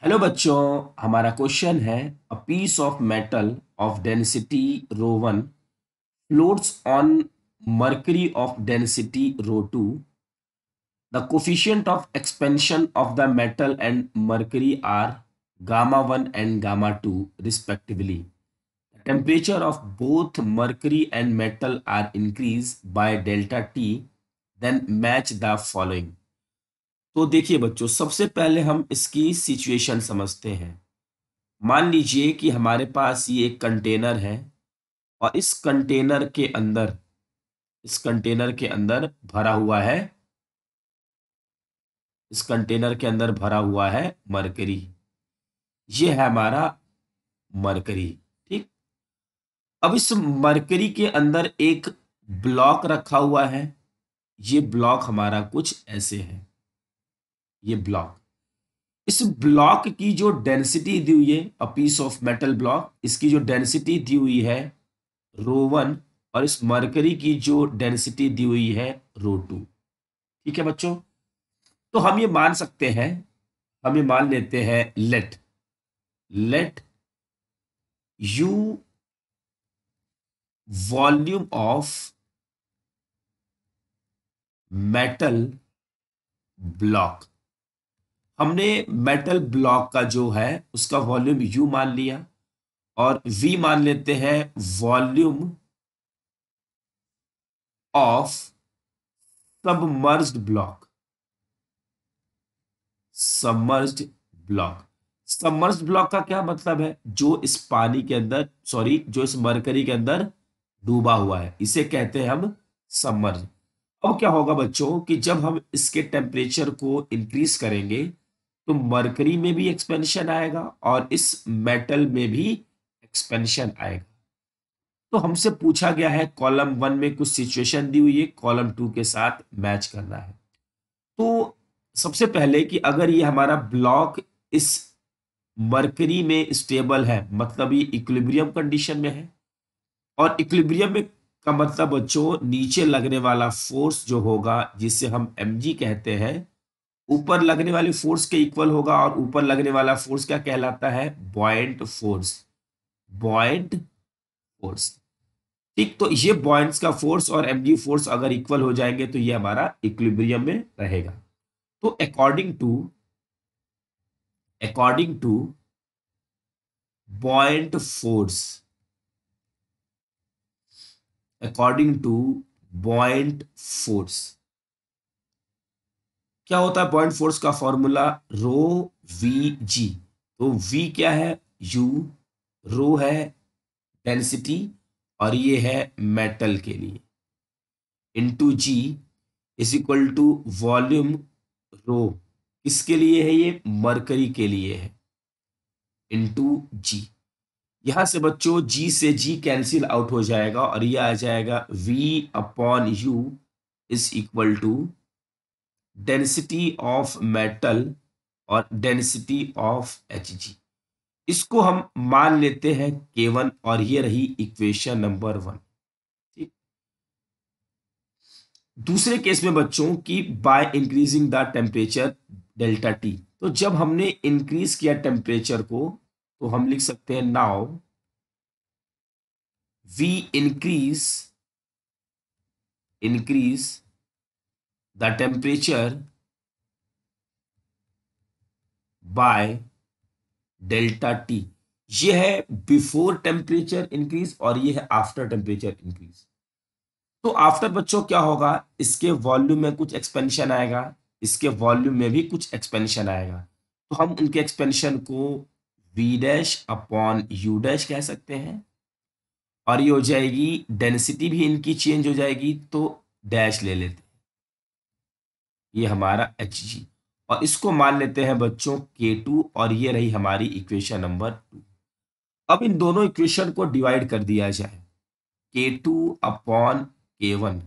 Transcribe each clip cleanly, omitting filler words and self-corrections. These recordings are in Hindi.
हेलो बच्चों, हमारा क्वेश्चन है a piece of metal of density rho one floats on mercury of density rho two. The coefficient of expansion of the metal and mercury are gamma 1 and gamma 2 respectively. The temperature of both mercury and metal are increased by delta T. Then match the following. तो देखिए बच्चों, सबसे पहले हम इसकी सिचुएशन समझते हैं. मान लीजिए कि हमारे पास ये एक कंटेनर है और इस कंटेनर के अंदर भरा हुआ है इस कंटेनर के अंदर भरा हुआ है मरकरी. ये है हमारा मरकरी. ठीक. अब इस मरकरी के अंदर एक ब्लॉक रखा हुआ है. ये ब्लॉक हमारा कुछ ऐसे है. ये ब्लॉक, इस ब्लॉक की जो डेंसिटी दी हुई है, a piece of metal block, इसकी जो डेंसिटी दी हुई है रो वन, और इस मरकरी की जो डेंसिटी दी हुई है रो टू. ठीक है बच्चों. तो हम ये मान लेते हैं let you volume of metal block. हमने मेटल ब्लॉक का जो है उसका वॉल्यूम यू मान लिया और वी मान लेते हैं volume of submerged block. Submerged block. Submerged block का क्या मतलब है? जो इस पानी के अंदर, सॉरी, जो इस मरकरी के अंदर डूबा हुआ है, इसे कहते हैं हम सबमर्ज. अब क्या होगा बच्चों कि जब हम इसके टेम्परेचर को इंक्रीज करेंगे तो मरकरी में भी एक्सपेंशन आएगा और इस मेटल में भी एक्सपेंशन आएगा. तो हमसे पूछा गया है कॉलम वन में कुछ सिचुएशन दी हुई है, कॉलम टू के साथ मैच करना है. तो सबसे पहले कि अगर ये हमारा ब्लॉक इस मरकरी में स्टेबल है, मतलब ये इक्विलिब्रियम कंडीशन में है. और इक्विलिब्रियम में का मतलब बच्चों, नीचे लगने वाला फोर्स जो होगा जिसे हम mg कहते हैं, ऊपर लगने वाली फोर्स के इक्वल होगा. और ऊपर लगने वाला फोर्स क्या कहलाता है? Buoyant force. Buoyant force. ठीक. तो ये बॉयंट्स का फोर्स और mg फोर्स अगर इक्वल हो जाएंगे तो ये हमारा इक्विलिब्रियम में रहेगा. तो according to buoyant force according to buoyant force क्या होता है? buoyant force का फॉर्मूला रो वी जी. तो v क्या है? u. रो है डेंसिटी और ये है मेटल के लिए, into g is equal to volume. Rho किसके लिए है? ये मरकरी के लिए है, इंटू जी. यहां से बच्चों जी से जी कैंसिल आउट हो जाएगा और ये आ जाएगा v upon U is equal to density of metal और डेंसिटी ऑफ Hg. इसको हम मान लेते हैं K1 और ये रही इक्वेशन नंबर 1. ठीक. दूसरे केस में बच्चों की by increasing the temperature delta T. तो जब हमने इंक्रीज किया टेम्परेचर को तो हम लिख सकते हैं now we increase the temperature by delta T. ये है बिफोर टेम्परेचर इंक्रीज और ये है आफ्टर टेम्परेचर इंक्रीज. तो आफ्टर बच्चों क्या होगा? इसके वॉल्यूम में कुछ एक्सपेंशन आएगा, इसके वॉल्यूम में भी कुछ एक्सपेंशन आएगा. तो हम उनके एक्सपेंशन को V dash upon U dash कह सकते हैं. और ये हो जाएगी डेंसिटी भी इनकी चेंज हो जाएगी तो डैश ले लेते हैं. ये हमारा एच जी. और इसको मान लेते हैं बच्चों K2 और ये रही हमारी इक्वेशन नंबर 2. अब इन दोनों इक्वेशन को डिवाइड कर दिया जाए K2 अपॉन K1.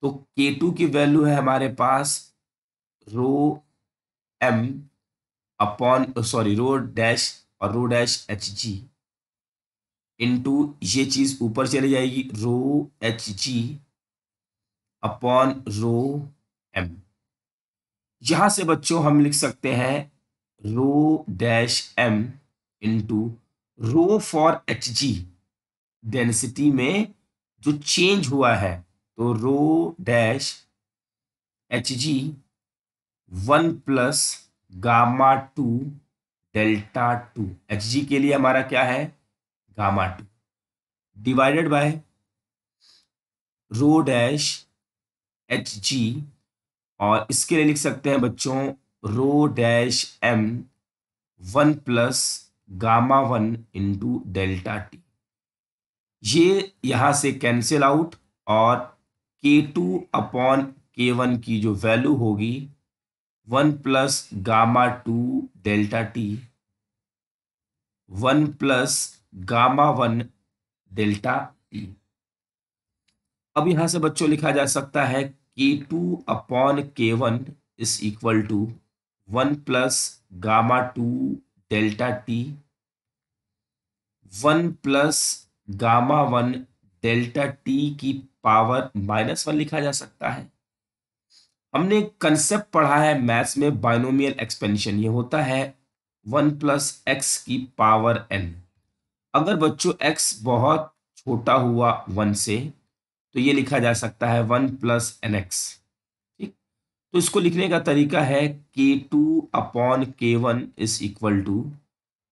तो K2 की वैल्यू है हमारे पास rho M upon, sorry, rho dash और rho dash H G into ये चीज ऊपर चली जाएगी rho H G upon rho M. यहां से बच्चों हम लिख सकते हैं rho dash M into rho for H G, density में जो चेंज हुआ है, तो rho dash H G 1 + gamma 2 delta 2, H G के लिए हमारा क्या है, gamma 2, divided by rho dash H G, और इसके लिए लिख सकते हैं बच्चों rho dash M 1 + gamma 1 into delta 2। ये यहां से कैंसिल आउट, और K2/K1 की जो वैल्यू होगी 1 + गामा 2 डेल्टा 2, 1 + गामा 1 डेल्टा 2। अब यहां से बच्चों लिखा जा सकता है K2/K1 is equal to 1 + gamma 2 delta 2, 1 + gamma 1 delta 2 की पावर -1 लिखा जा सकता है। हमने एक कंसेप्ट पढ़ा है मैथ्स में, बाइनोमियल एक्सपेंशन, ये होता है 1 + x की पावर n। अगर बच्चों x बहुत छोटा हुआ 1 से, तो ये लिखा जा सकता है 1 + nx। ठीक, तो इसको लिखने का तरीका है K2/K1 is equal to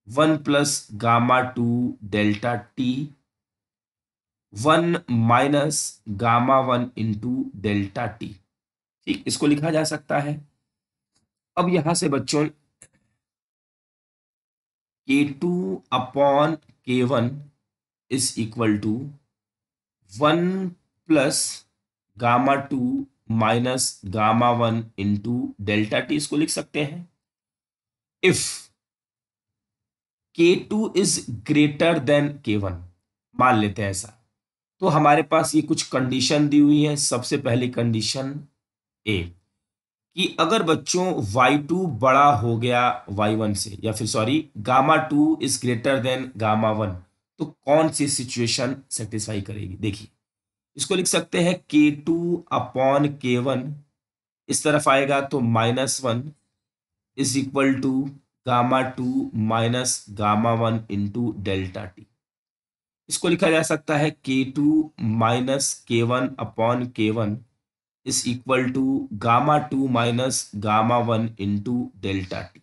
1 + gamma 2 delta 2, 1 - gamma 1 into delta 2। ठीक, इसको लिखा जा सकता है। अब यहां से बच्चों K2/K1 is equal to 1 + gamma 2 -gamma 1 into delta 2, इसको लिख सकते हैं। If K2 is greater than K1, मान लेते हैं ऐसा, तो हमारे पास ये कुछ कंडीशन दी हुई है। सबसे पहली कंडीशन ए, कि अगर बच्चों y2 बड़ा हो गया y1 से, या फिर sorry gamma 2 is greater than gamma 1, तो कौन सी सिचुएशन सेटिस्फाई करेगी। देखिए, इसको लिख सकते हैं K2/K1, इस तरफ आएगा तो -1 is equal to gamma 2 -gamma 1 into delta 2। इसको लिखा जा सकता है K2 - K1/K1 is equal to gamma 2 -gamma 1 into delta 2।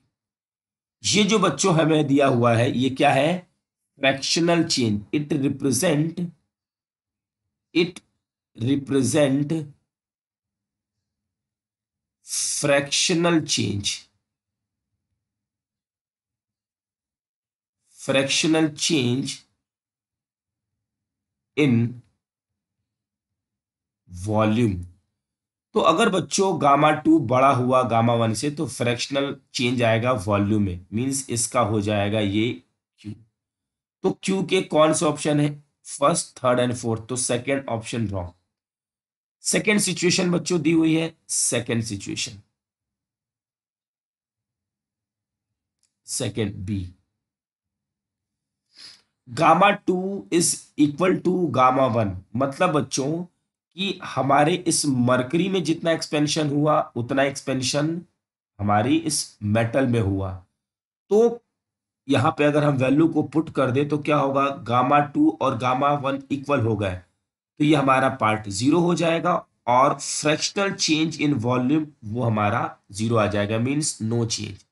ये जो बच्चों हमें दिया हुआ है, ये क्या है, fractional change. It represent fractional change, in volume. तो अगर बच्चों गामा 2 बड़ा हुआ गामा 1 से, तो फ्रैक्शनल चेंज आएगा वॉल्यूम में, मींस इसका हो जाएगा ये Q। तो Q के कौन से ऑप्शन है, फर्स्ट, थर्ड एंड फोर्थ, तो second option wrong. Second situation बच्चों दी हुई है, second situation, second B, gamma 2 is equal to gamma 1। मतलब बच्चों कि हमारे इस मरकरी में जितना एक्सपेंशन हुआ, उतना एक्सपेंशन हमारी इस मेटल में हुआ। तो यहां पे अगर हम वैल्यू को पुट कर दे, तो क्या होगा, गामा 2 और गामा 1 इक्वल हो गए, तो ये हमारा पार्ट 0 हो जाएगा, और फ्रैक्शनल चेंज इन वॉल्यूम वो हमारा 0 आ जाएगा, मींस नो चेंज।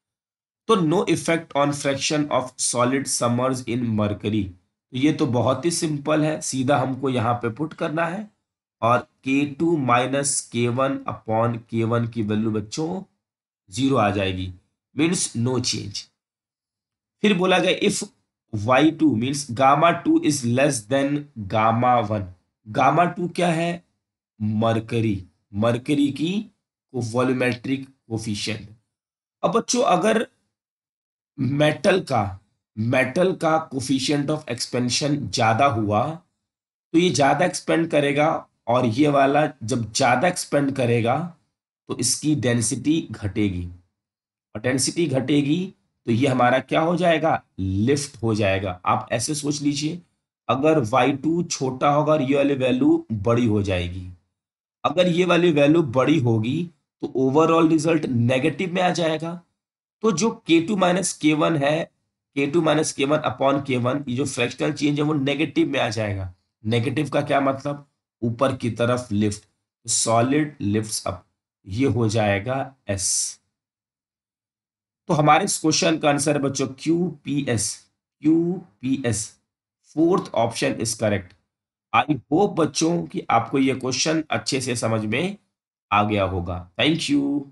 तो no effect on fraction of solid submerge in mercury. तो ये तो बहुत ही सिंपल है, सीधा हमको यहाँ पे पुट करना है, और K2 - K1/K1 की वैल्यू बच्चों 0 आ जाएगी, मीन्स नो चेंज। फिर बोला गया if y2 means gamma 2 is less than gamma 1। Gamma 2 क्या है, मरकरी, मरकरी की वॉल्यूमेट्रिक कोफिशिएंट। अब बच्चों अगर मेटल का मेटल का कोफिशिएंट ऑफ एक्सपेंशन ज्यादा हुआ, तो ये ज्यादा एक्सपेंड करेगा, और ये वाला जब ज्यादा एक्सपेंड करेगा, तो इसकी डेंसिटी घटेगी, और डेंसिटी घटेगी तो ये हमारा क्या हो जाएगा, लिफ्ट हो जाएगा। आप ऐसे सोच लीजिए, अगर y2 छोटा होगा और ये वाली वैल्यू बड़ी हो जाएगी, अगर ये वाली वैल्यू बड़ी होगी, तो ओवरऑल रिजल्ट नेगेटिव में आ जाएगा। तो जो K2 माइनस K1 है, K2 minus K1 upon K1, ये जो फ्रैक्शनल चेंज है वो नेगेटिव में आ जाएगा। नेगेटिव का क्या मतलब? ऊपर की तरफ लिफ्ट, सॉलिड लिफ्ट्स अप, ये हो जाएगा S। तो हमारे इस क्वेश्चन का आंसर है बच्चों QPS। QPS, fourth option is correct. I hope बच्चों कि आपको ये क्वेश्चन अच्छे से समझ में आ गया होगा। Thank you.